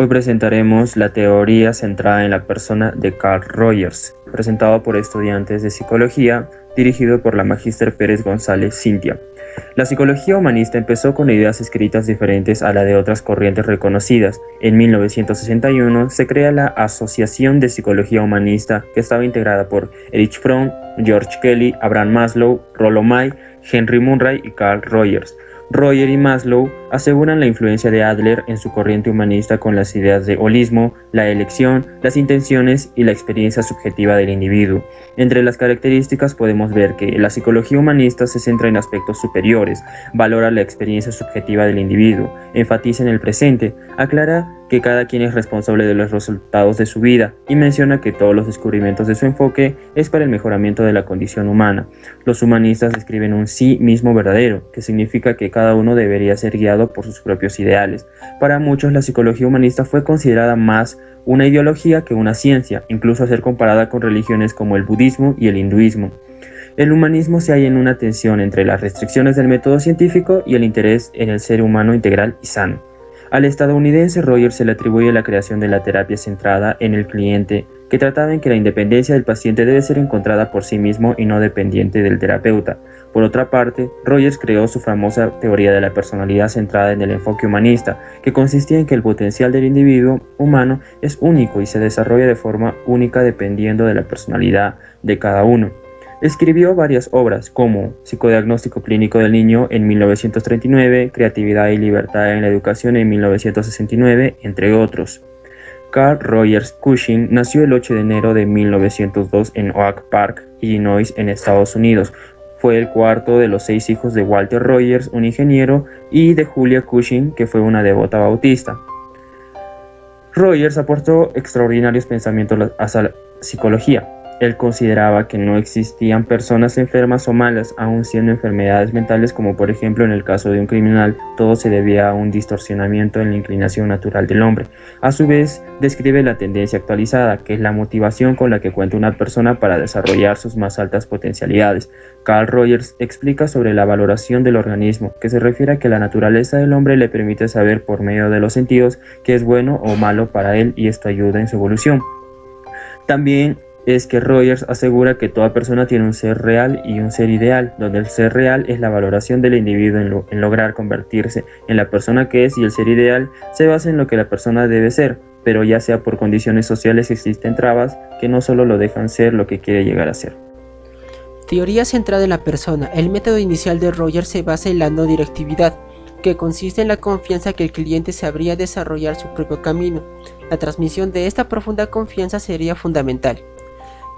Hoy presentaremos la teoría centrada en la persona de Carl Rogers, presentado por estudiantes de psicología, dirigido por la magíster Pérez González Cintia. La psicología humanista empezó con ideas escritas diferentes a la de otras corrientes reconocidas. En 1961 se crea la Asociación de Psicología Humanista, que estaba integrada por Erich Fromm, George Kelly, Abraham Maslow, Rollo May, Henry Murray y Carl Rogers. Roger y Maslow aseguran la influencia de Adler en su corriente humanista con las ideas de holismo, la elección, las intenciones y la experiencia subjetiva del individuo. Entre las características podemos ver que la psicología humanista se centra en aspectos superiores, valora la experiencia subjetiva del individuo, enfatiza en el presente, aclara que cada quien es responsable de los resultados de su vida y menciona que todos los descubrimientos de su enfoque es para el mejoramiento de la condición humana. Los humanistas describen un sí mismo verdadero, que significa que cada uno debería ser guiado por sus propios ideales. Para muchos, la psicología humanista fue considerada más una ideología que una ciencia, incluso a ser comparada con religiones como el budismo y el hinduismo. El humanismo se halla en una tensión entre las restricciones del método científico y el interés en el ser humano integral y sano. Al estadounidense Rogers se le atribuye la creación de la terapia centrada en el cliente, que trataba en que la independencia del paciente debe ser encontrada por sí mismo y no dependiente del terapeuta. Por otra parte, Rogers creó su famosa teoría de la personalidad centrada en el enfoque humanista, que consistía en que el potencial del individuo humano es único y se desarrolla de forma única dependiendo de la personalidad de cada uno. Escribió varias obras como Psicodiagnóstico clínico del niño en 1939, Creatividad y libertad en la educación en 1969, entre otros. Carl Rogers Cushing nació el 8 de enero de 1902 en Oak Park, Illinois, en Estados Unidos. Fue el cuarto de los 6 hijos de Walter Rogers, un ingeniero, y de Julia Cushing, que fue una devota bautista. Rogers aportó extraordinarios pensamientos hacia la psicología. Él consideraba que no existían personas enfermas o malas, aun siendo enfermedades mentales como por ejemplo en el caso de un criminal, todo se debía a un distorsionamiento en la inclinación natural del hombre. A su vez, describe la tendencia actualizada, que es la motivación con la que cuenta una persona para desarrollar sus más altas potencialidades. Carl Rogers explica sobre la valoración del organismo, que se refiere a que la naturaleza del hombre le permite saber por medio de los sentidos qué es bueno o malo para él y esto ayuda en su evolución. También es que Rogers asegura que toda persona tiene un ser real y un ser ideal, donde el ser real es la valoración del individuo en lograr convertirse en la persona que es y el ser ideal se basa en lo que la persona debe ser, pero ya sea por condiciones sociales existen trabas que no solo lo dejan ser lo que quiere llegar a ser. Teoría centrada en la persona. El método inicial de Rogers se basa en la no directividad, que consiste en la confianza que el cliente sabría desarrollar su propio camino. La transmisión de esta profunda confianza sería fundamental.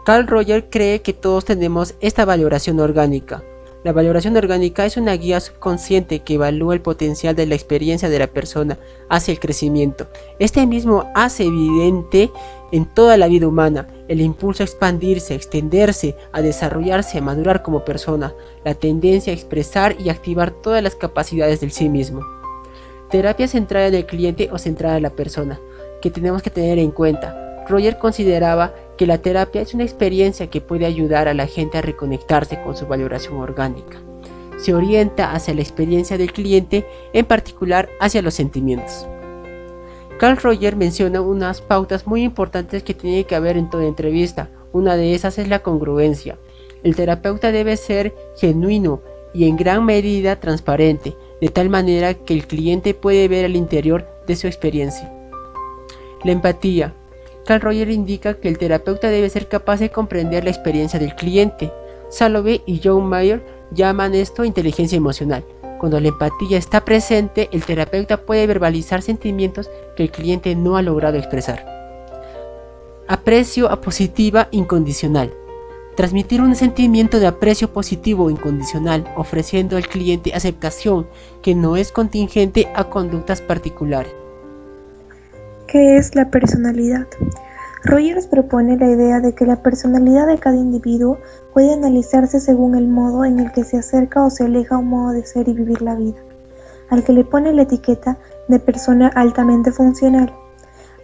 Carl Rogers cree que todos tenemos esta valoración orgánica. La valoración orgánica es una guía subconsciente que evalúa el potencial de la experiencia de la persona hacia el crecimiento. Este mismo hace evidente en toda la vida humana el impulso a expandirse, a extenderse, a desarrollarse, a madurar como persona, la tendencia a expresar y activar todas las capacidades del sí mismo. Terapia centrada en el cliente o centrada en la persona, que tenemos que tener en cuenta. Rogers consideraba que la terapia es una experiencia que puede ayudar a la gente a reconectarse con su valoración orgánica. Se orienta hacia la experiencia del cliente, en particular hacia los sentimientos. Carl Rogers menciona unas pautas muy importantes que tiene que haber en toda entrevista. Una de esas es la congruencia. El terapeuta debe ser genuino y en gran medida transparente, de tal manera que el cliente puede ver el interior de su experiencia. La empatía. Carl Rogers indica que el terapeuta debe ser capaz de comprender la experiencia del cliente. Salovey y John Mayer llaman esto inteligencia emocional. Cuando la empatía está presente, el terapeuta puede verbalizar sentimientos que el cliente no ha logrado expresar. Aprecio a positiva incondicional. Transmitir un sentimiento de aprecio positivo o incondicional, ofreciendo al cliente aceptación que no es contingente a conductas particulares. ¿Qué es la personalidad? Rogers propone la idea de que la personalidad de cada individuo puede analizarse según el modo en el que se acerca o se aleja a un modo de ser y vivir la vida, al que le pone la etiqueta de persona altamente funcional.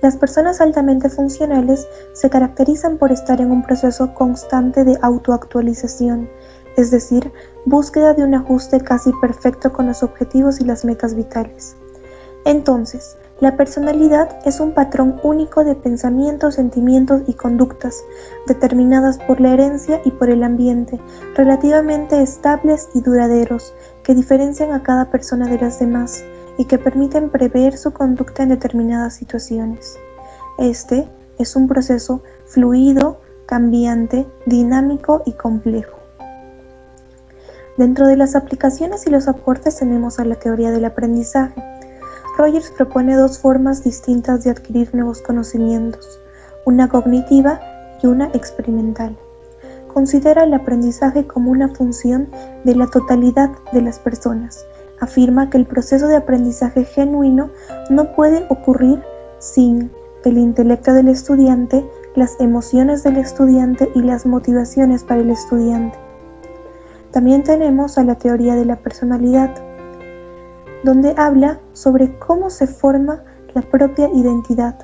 Las personas altamente funcionales se caracterizan por estar en un proceso constante de autoactualización, es decir, búsqueda de un ajuste casi perfecto con los objetivos y las metas vitales. Entonces, La personalidad es un patrón único de pensamientos, sentimientos y conductas, determinadas por la herencia y por el ambiente, relativamente estables y duraderos, que diferencian a cada persona de las demás y que permiten prever su conducta en determinadas situaciones. Este es un proceso fluido, cambiante, dinámico y complejo. Dentro de las aplicaciones y los aportes tenemos a la teoría del aprendizaje. Rogers propone dos formas distintas de adquirir nuevos conocimientos, una cognitiva y una experimental. Considera el aprendizaje como una función de la totalidad de las personas. Afirma que el proceso de aprendizaje genuino no puede ocurrir sin el intelecto del estudiante, las emociones del estudiante y las motivaciones para el estudiante. También tenemos a la teoría de la personalidad, donde habla sobre cómo se forma la propia identidad,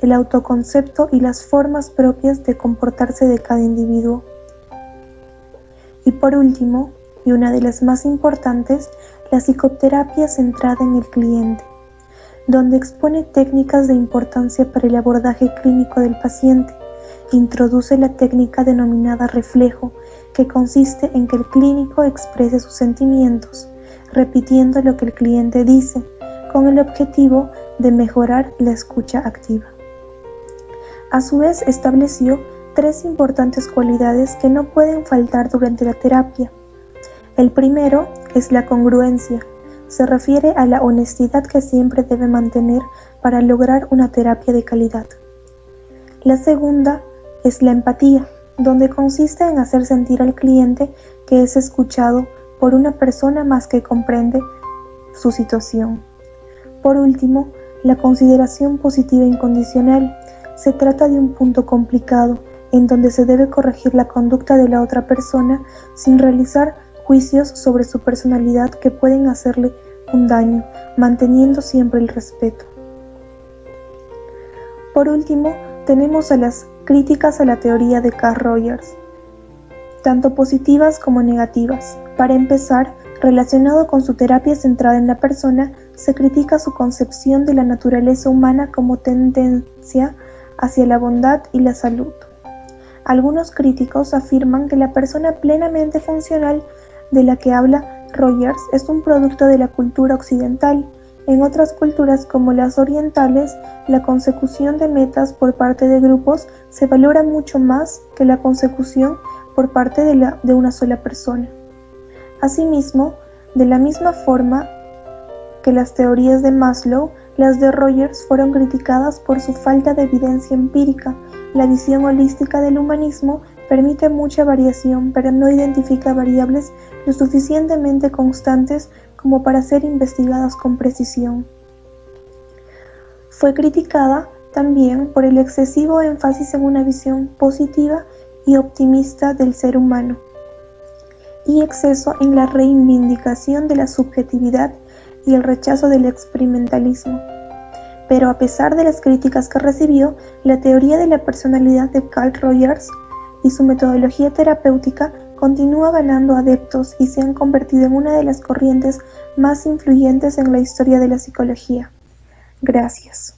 el autoconcepto y las formas propias de comportarse de cada individuo. Y por último, y una de las más importantes, la psicoterapia centrada en el cliente, donde expone técnicas de importancia para el abordaje clínico del paciente. Introduce la técnica denominada reflejo, que consiste en que el clínico exprese sus sentimientos, repitiendo lo que el cliente dice, con el objetivo de mejorar la escucha activa. A su vez, estableció tres importantes cualidades que no pueden faltar durante la terapia. El primero es la congruencia. Se refiere a la honestidad que siempre debe mantener para lograr una terapia de calidad. La segunda es la empatía, donde consiste en hacer sentir al cliente que es escuchado por una persona más que comprende su situación. Por último, la consideración positiva incondicional. Se trata de un punto complicado, en donde se debe corregir la conducta de la otra persona sin realizar juicios sobre su personalidad que pueden hacerle un daño, manteniendo siempre el respeto. Por último, tenemos a las críticas a la teoría de Carl Rogers, tanto positivas como negativas. Para empezar, relacionado con su terapia centrada en la persona, se critica su concepción de la naturaleza humana como tendencia hacia la bondad y la salud. Algunos críticos afirman que la persona plenamente funcional de la que habla Rogers es un producto de la cultura occidental. En otras culturas como las orientales, la consecución de metas por parte de grupos se valora mucho más que la consecución por parte de una sola persona. Asimismo, de la misma forma que las teorías de Maslow, las de Rogers fueron criticadas por su falta de evidencia empírica. La visión holística del humanismo permite mucha variación, pero no identifica variables lo suficientemente constantes como para ser investigadas con precisión. Fue criticada también por el excesivo énfasis en una visión positiva y optimista del ser humano, y exceso en la reivindicación de la subjetividad y el rechazo del experimentalismo. Pero a pesar de las críticas que recibió, la teoría de la personalidad de Carl Rogers y su metodología terapéutica continúa ganando adeptos y se han convertido en una de las corrientes más influyentes en la historia de la psicología. Gracias.